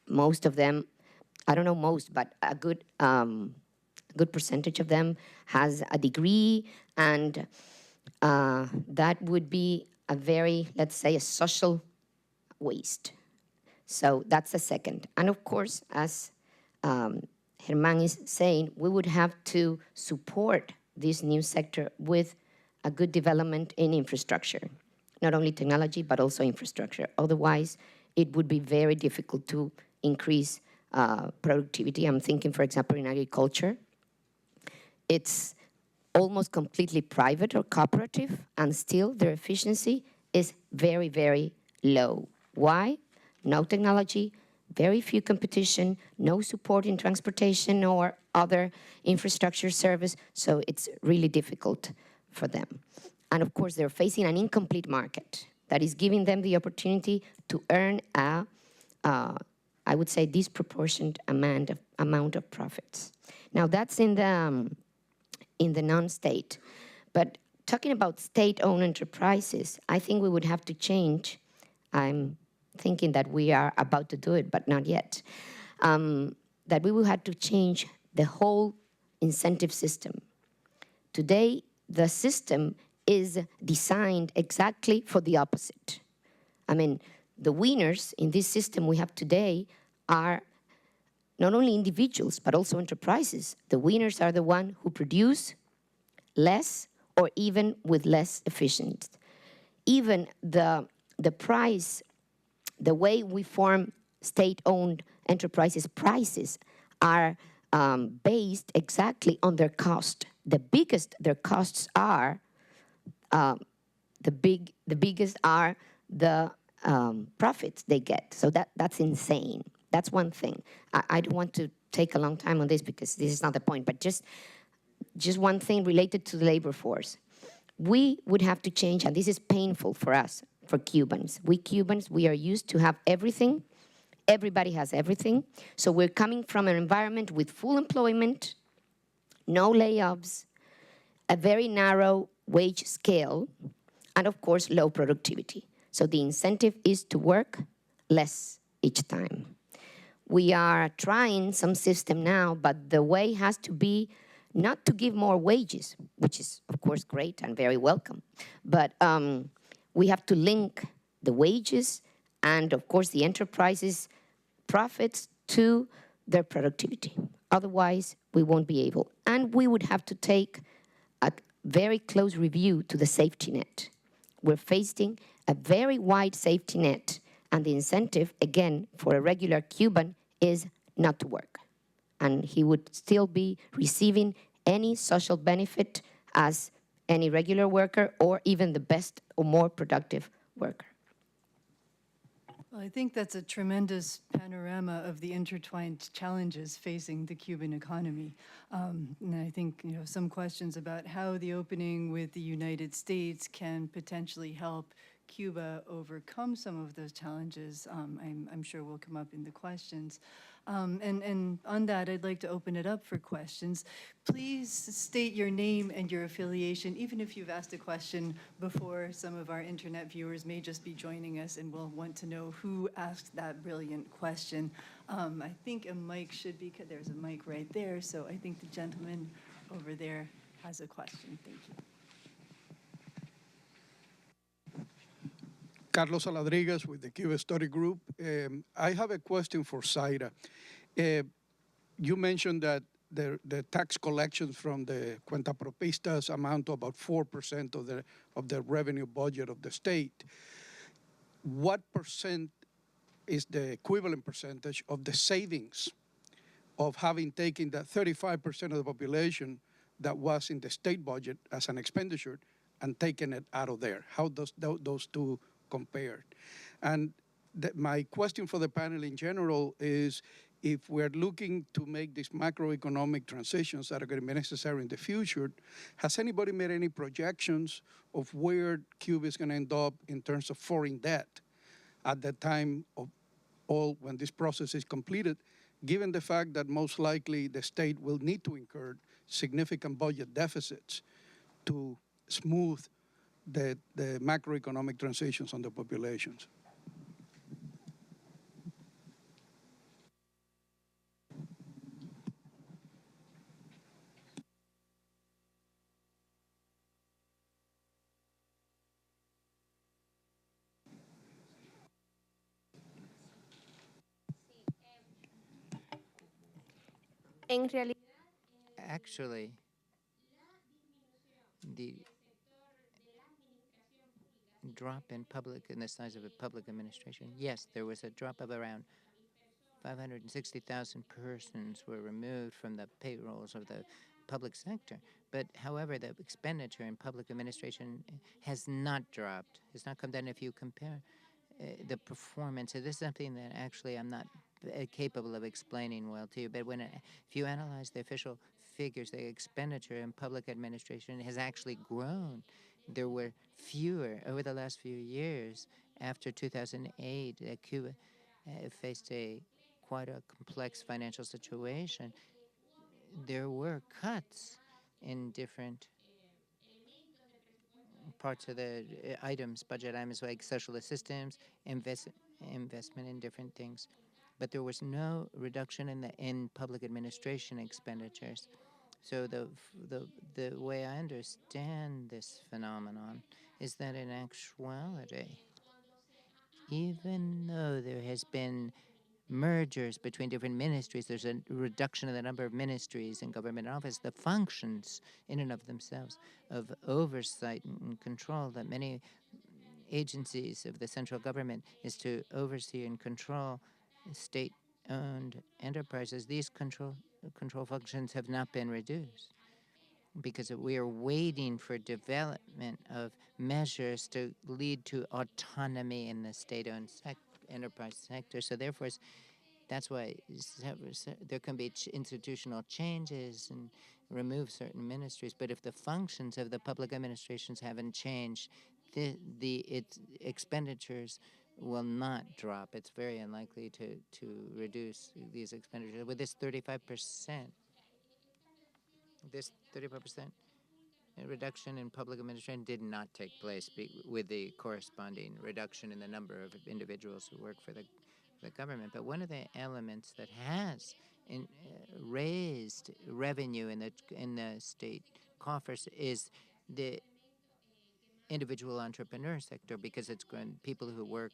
most of them, I don't know most, but a good percentage of them has a degree, and that would be a very, let's say, a social waste. So that's the second. And of course, as Germán is saying, we would have to support this new sector with a good development in infrastructure, not only technology, but also infrastructure. Otherwise, it would be very difficult to increase productivity. I'm thinking, for example, in agriculture. It's almost completely private or cooperative, and still their efficiency is very, very low. Why? No technology, very few competition, no support in transportation or other infrastructure service, so it's really difficult for them. And of course, they're facing an incomplete market that is giving them the opportunity to earn a I would say, disproportionate amount of profits. Now, that's in the non-state. But talking about state-owned enterprises, I think we would have to change. I'm thinking that we are about to do it, but not yet. That we will have to change the whole incentive system. Today, the system is designed exactly for the opposite. I mean, the winners in this system we have today are not only individuals, but also enterprises. The winners are the ones who produce less or even with less efficiency. Even the price, the way we form state-owned enterprises prices are based exactly on their cost. The biggest their costs are, the biggest are the profits they get. So that's insane. That's one thing. I don't want to take a long time on this because this is not the point, but just one thing related to the labor force. We would have to change, and this is painful for us, for Cubans. We Cubans, we are used to have everything. Everybody has everything. So we're coming from an environment with full employment, no layoffs, a very narrow wage scale, and of course, low productivity. So the incentive is to work less each time. We are trying some system now, but the way has to be not to give more wages, which is, of course, great and very welcome, but we have to link the wages and, of course, the enterprises' profits to their productivity. Otherwise, we won't be able. And we would have to take a very close review to the safety net. We're facing a very wide safety net, and the incentive, again, for a regular Cuban is not to work. And he would still be receiving any social benefit as any regular worker or even the best or more productive worker. Well, I think that's a tremendous panorama of the intertwined challenges facing the Cuban economy. And I think some questions about how the opening with the United States can potentially help Cuba overcome some of those challenges, I'm sure will come up in the questions. And on that, I'd like to open it up for questions. Please state your name and your affiliation, even if you've asked a question before. Some of our internet viewers may just be joining us and will want to know who asked that brilliant question. I think a mic should be, there's a mic right there, so I think the gentleman over there has a question. Thank you. Carlos Aladrigas with the Cuba Study Group. I have a question for Zaira. You mentioned that the tax collections from the cuentapropistas amount to about 4% of the revenue budget of the state. What percent is the equivalent percentage of the savings of having taken that 35% of the population that was in the state budget as an expenditure and taken it out of there? How does those two compare? And my question for the panel in general is, if we're looking to make these macroeconomic transitions that are going to be necessary in the future, has anybody made any projections of where Cuba is going to end up in terms of foreign debt at the time of when this process is completed, given the fact that most likely the state will need to incur significant budget deficits to smooth the macroeconomic transitions on the populations? En realidad, Actually, the drop in the size of a public administration, yes, there was a drop of around 560,000 persons were removed from the payrolls of the public sector. But however, the expenditure in public administration has not dropped. It's not come down. If you compare the performance, so this is something that actually I'm not capable of explaining well to you. But if you analyze the official figures, the expenditure in public administration has actually grown. There were fewer over the last few years after 2008. Cuba faced quite a complex financial situation, there were cuts in different parts of the items, budget items like social assistance, investment in different things. But there was no reduction in public administration expenditures. So the way I understand this phenomenon is that in actuality, even though there has been mergers between different ministries, there's a reduction in the number of ministries in government office, the functions in and of themselves of oversight and control that many agencies of the central government is to oversee and control state-owned enterprises. These control functions have not been reduced because we are waiting for development of measures to lead to autonomy in the state-owned enterprise sector. So therefore, that's why there can be institutional changes and remove certain ministries. But if the functions of the public administrations haven't changed, its expenditures will not drop. It's very unlikely to reduce these expenditures. With this 35%, reduction in public administration did not take place with the corresponding reduction in the number of individuals who work for the government. But one of the elements that has raised revenue in the state coffers is the individual entrepreneur sector, because it's people who work,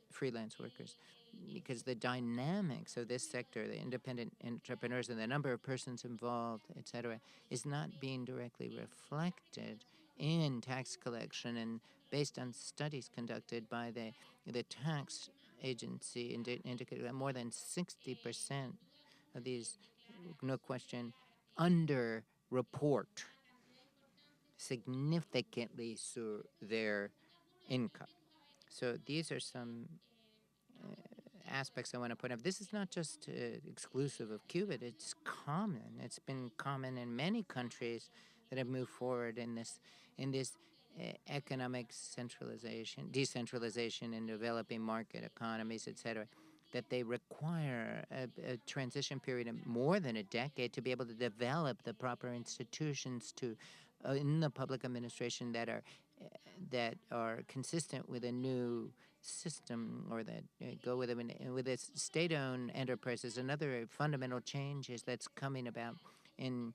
freelance workers, because the dynamics of this sector, the independent entrepreneurs and the number of persons involved, etc., is not being directly reflected in tax collection. And based on studies conducted by the tax agency, indicated that more than 60% of these, no question, under-report significantly their income. So these are some aspects I want to point out. This is not just exclusive of Cuba. It's common. It's been common in many countries that have moved forward in this economic decentralization in developing market economies, etc., that they require a transition period of more than a decade to be able to develop the proper institutions in the public administration that are consistent with a new system, or that go with them. With its state-owned enterprises, another fundamental change that's coming about in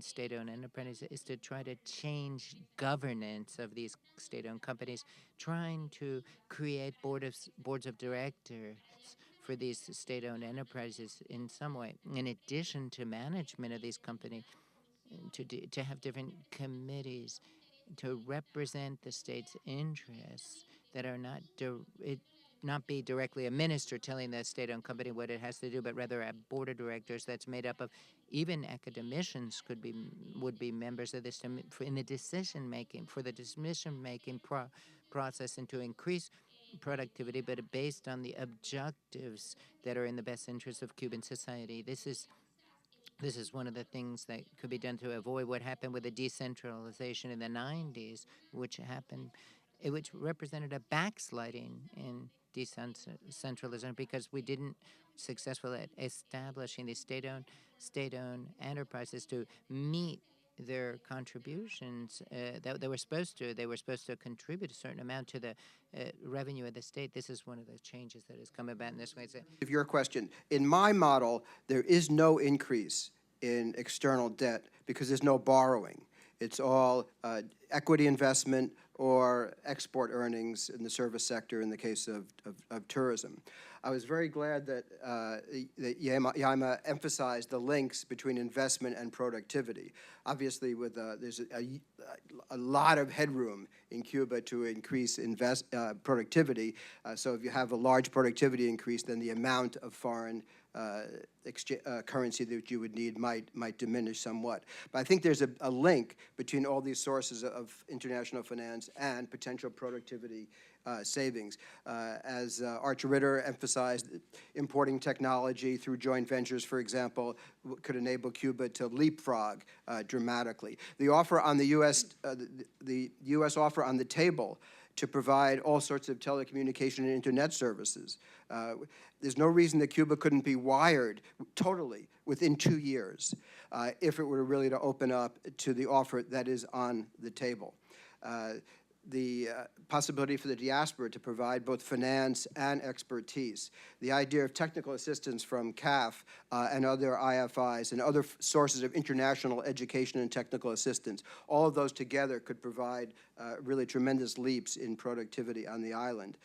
state-owned enterprises is to try to change governance of these state-owned companies, trying to create boards of directors for these state-owned enterprises in some way, in addition to management of these companies, to have different committees to represent the state's interests that are not be directly a minister telling the state-owned company what it has to do, but rather a board of directors that's made up of even academicians would be members of this in the decision making process, and to increase productivity, but based on the objectives that are in the best interest of Cuban society. This is one of the things that could be done to avoid what happened with the decentralization in the 90s, which represented a backsliding in decentralism, because we didn't successful at establishing these state-owned enterprises to meet their contributions that they were supposed to. They were supposed to contribute a certain amount to the revenue of the state. This is one of the changes that has come about in this way. Of your question, in my model, there is no increase in external debt because there's no borrowing. It's all equity investment or export earnings in the service sector in the case of tourism. I was very glad that Yaima emphasized the links between investment and productivity. Obviously, there's a lot of headroom in Cuba to increase productivity. So if you have a large productivity increase, then the amount of foreign currency that you would need might diminish somewhat. But I think there's a link between all these sources of international finance and potential productivity savings. As Archer Ritter emphasized, importing technology through joint ventures, for example, could enable Cuba to leapfrog dramatically. The offer on the U.S. offer on the table to provide all sorts of telecommunication and internet services. There's no reason that Cuba couldn't be wired totally within 2 years if it were really to open up to the offer that is on the table. The possibility for the diaspora to provide both finance and expertise, the idea of technical assistance from CAF and other IFIs and other sources of international education and technical assistance, all of those together could provide really tremendous leaps in productivity on the island.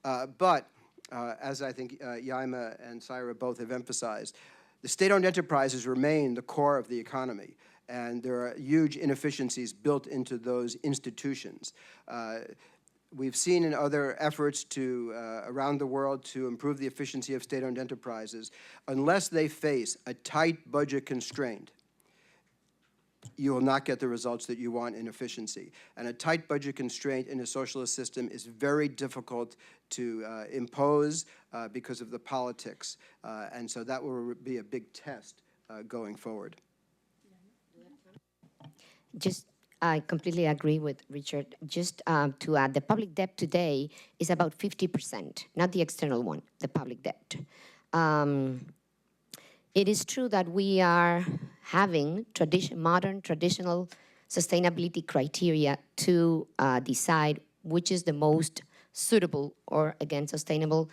But as I think Yaima and Saira both have emphasized, the state-owned enterprises remain the core of the economy, and there are huge inefficiencies built into those institutions. We've seen in other efforts to, around the world to improve the efficiency of state-owned enterprises, unless they face a tight budget constraint, you will not get the results that you want in efficiency. And a tight budget constraint in a socialist system is very difficult to impose because of the politics. And so that will be a big test going forward. I completely agree with Richard. Just to add, the public debt today is about 50%, not the external one, the public debt. It is true that we are having modern, traditional sustainability criteria to decide which is the most suitable or, again, sustainable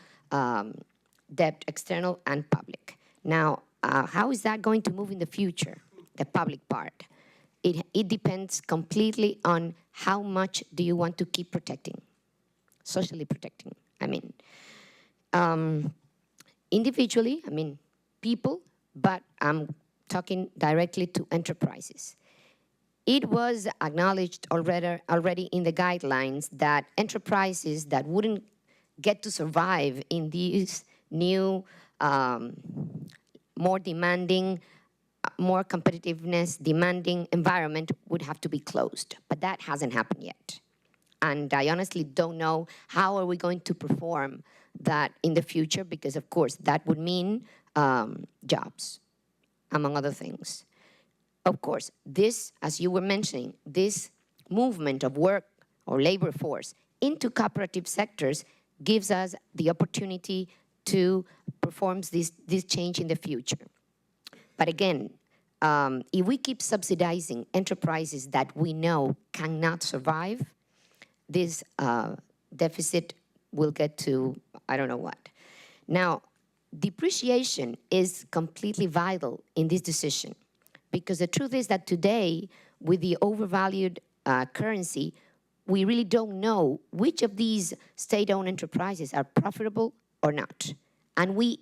debt, external and public. Now, how is that going to move in the future, the public part? It depends completely on how much do you want to keep protecting, socially protecting. I mean, individually, I mean, people, but I'm talking directly to enterprises. It was acknowledged already in the guidelines that enterprises that wouldn't get to survive in these new, more demanding, more competitiveness, demanding environment would have to be closed. But that hasn't happened yet. And I honestly don't know how are we going to perform that in the future, because of course that would mean jobs, among other things. Of course, this, as you were mentioning, this movement of work or labor force into cooperative sectors gives us the opportunity to perform this change in the future. But again, if we keep subsidizing enterprises that we know cannot survive, this deficit will get to I don't know what. Now, depreciation is completely vital in this decision, because the truth is that today, with the overvalued currency, we really don't know which of these state-owned enterprises are profitable or not. And we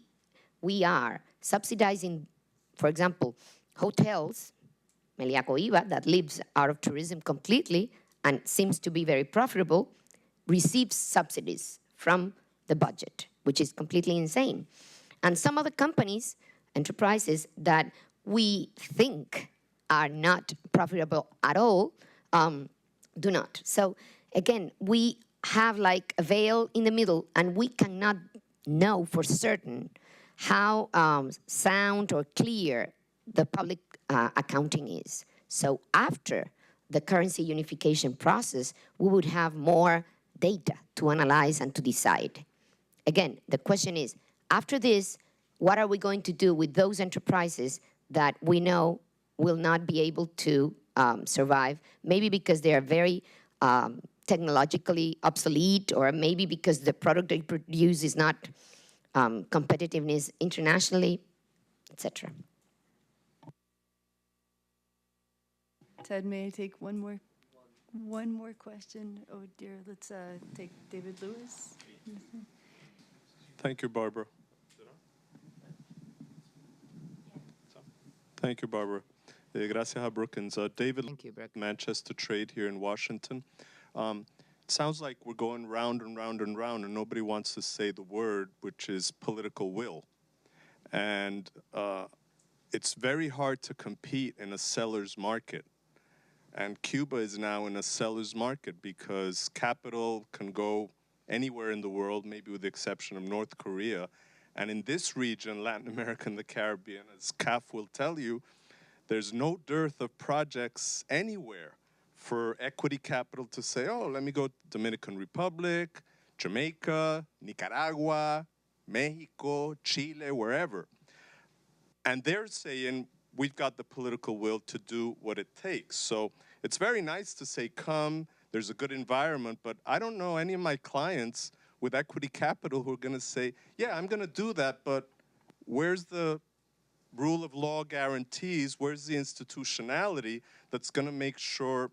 are subsidizing, for example, hotels, Meliaco Iba, that lives out of tourism completely and seems to be very profitable, receives subsidies from the budget, which is completely insane. And some other companies, enterprises that we think are not profitable at all, do not. So again, we have like a veil in the middle, and we cannot know for certain how sound or clear the public accounting is. So after the currency unification process, we would have more data to analyze and to decide. Again, the question is, after this, what are we going to do with those enterprises that we know will not be able to survive, maybe because they are very technologically obsolete, or maybe because the product they produce is not competitiveness internationally, etc. Ted, may I take one more question? Oh dear, let's take David Lewis. Thank you, Barbara. Thank you, Barbara. Gracias a Brookings. David, Thank you, Brookings. Manchester Trade here in Washington. It sounds like we're going round and round and round, and nobody wants to say the word, which is political will. And it's very hard to compete in a seller's market. And Cuba is now in a seller's market because capital can go anywhere in the world, maybe with the exception of North Korea. And in this region, Latin America and the Caribbean, as CAF will tell you, there's no dearth of projects anywhere for equity capital to say, oh, let me go to Dominican Republic, Jamaica, Nicaragua, Mexico, Chile, wherever. And they're saying, we've got the political will to do what it takes. So it's very nice to say, come, there's a good environment, but I don't know any of my clients with equity capital who are gonna say, yeah, I'm gonna do that, but where's the rule of law guarantees, where's the institutionality that's gonna make sure,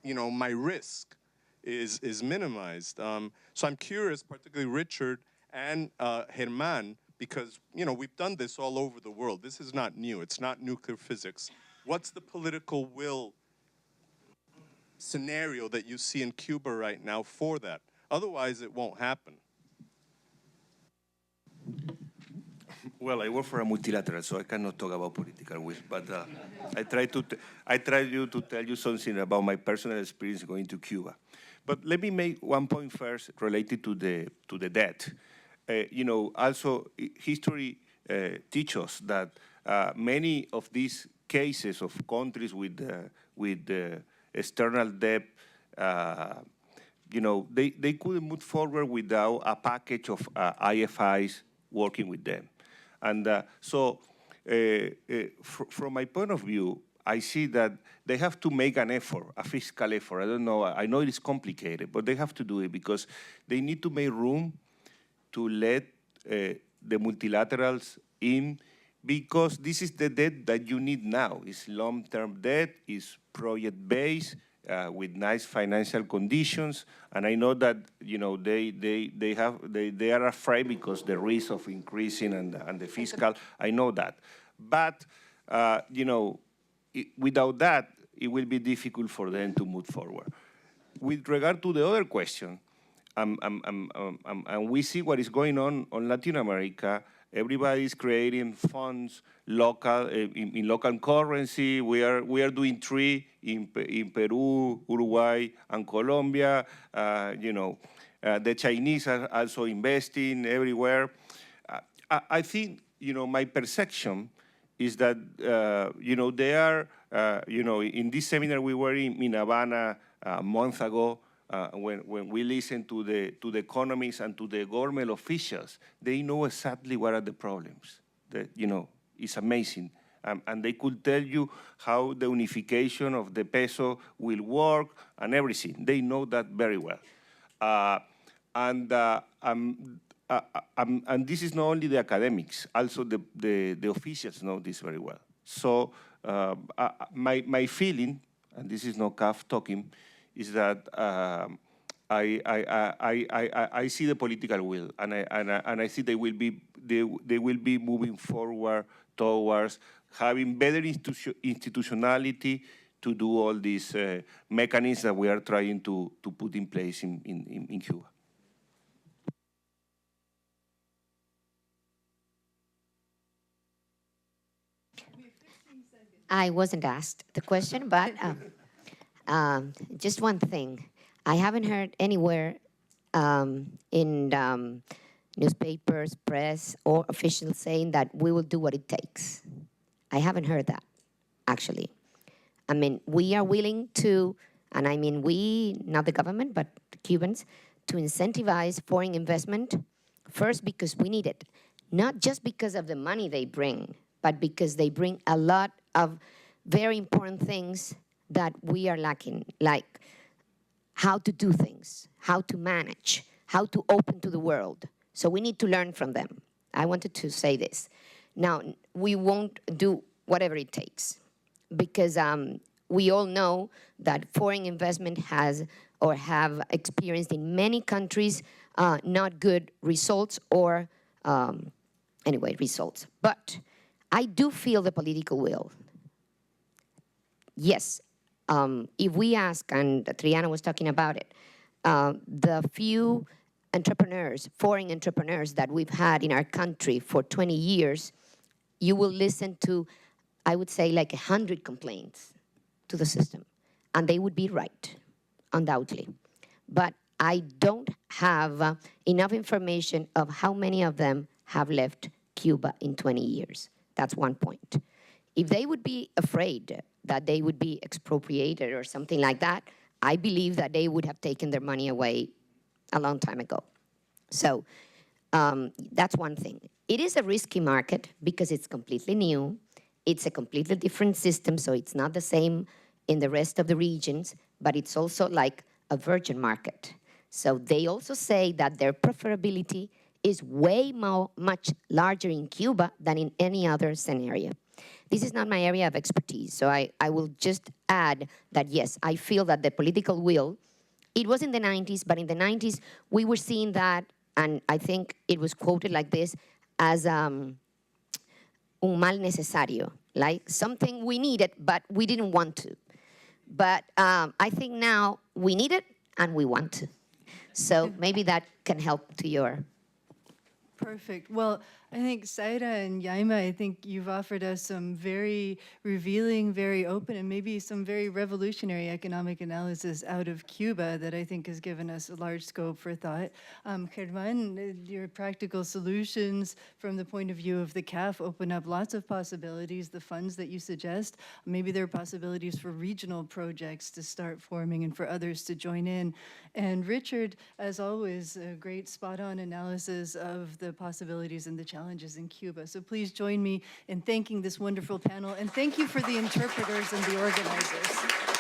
you know, my risk is minimized? So I'm curious, particularly Richard and Germán, because, you know, we've done this all over the world. This is not new, it's not nuclear physics. What's the political will scenario that you see in Cuba right now for that? Otherwise, it won't happen. Well, I work for a multilateral, so I cannot talk about political will. But I try to tell you something about my personal experience going to Cuba. But let me make one point first related to the debt. You know, also history teaches us that many of these cases of countries with external debt, you know, they couldn't move forward without a package of IFIs working with them. And so from my point of view, I see that they have to make an effort, a fiscal effort. I don't know, I know it is complicated, but they have to do it because they need to make room to let the multilaterals in, because this is the debt that you need now. It's long-term debt, it's project-based, with nice financial conditions, and I know that, you know, they are afraid because the risk of increasing and the fiscal. I know that, but you know, without that, it will be difficult for them to move forward. With regard to the other question, and we see what is going on Latin America. Everybody is creating funds local in local currency. We are doing 3 in Peru, Uruguay, and Colombia. You know, the Chinese are also investing everywhere. I think, you know, my perception is that you know, they are you know, in this seminar we were in Havana a month ago. When we listen to the economists and to the government officials, they know exactly what are the problems. You know, it's amazing. And they could tell you how the unification of the peso will work and everything. They know that very well. And this is not only the academics, also the officials know this very well. So my feeling, and this is not CAF talking, is that I see the political will, and I see they will be moving forward towards having better institutionality to do all these mechanisms that we are trying to put in place in Cuba. I wasn't asked the question, but just one thing. I haven't heard anywhere in newspapers, press, or officials saying that we will do what it takes. I haven't heard that, actually. I mean, we are willing to, and I mean we, not the government, but the Cubans, to incentivize foreign investment, first because we need it, not just because of the money they bring, but because they bring a lot of very important things that we are lacking, like how to do things, how to manage, how to open to the world. So we need to learn from them. I wanted to say this. Now, we won't do whatever it takes, because we all know that foreign investment has or have experienced in many countries not good results or, anyway, results. But I do feel the political will. Yes, if we ask, and Triana was talking about it, the few entrepreneurs, foreign entrepreneurs that we've had in our country for 20 years, you will listen to, I would say, like 100 complaints to the system. And they would be right, undoubtedly. But I don't have enough information of how many of them have left Cuba in 20 years. That's one point. if they would be afraid that they would be expropriated or something like that, I believe that they would have taken their money away a long time ago. So that's one thing. It is a risky market because it's completely new. It's a completely different system, so it's not the same in the rest of the regions, but it's also like a virgin market. So they also say that their preferability is much larger in Cuba than in any other scenario. This is not my area of expertise, so I will just add that, yes, I feel that the political will, it was in the 90s, but in the 90s, we were seeing that, and I think it was quoted like this, as un mal necesario, like something we needed, but we didn't want to. But I think now we need it, and we want to. So maybe that can help to your... Perfect. Well, I think Zaira and Yaima, I think you've offered us some very revealing, very open, and maybe some very revolutionary economic analysis out of Cuba that I think has given us a large scope for thought. Germán, your practical solutions from the point of view of the CAF open up lots of possibilities. The funds that you suggest, maybe there are possibilities for regional projects to start forming and for others to join in. And Richard, as always, a great spot-on analysis of the possibilities and the challenges in Cuba. So please join me in thanking this wonderful panel, and thank you for the interpreters and the organizers.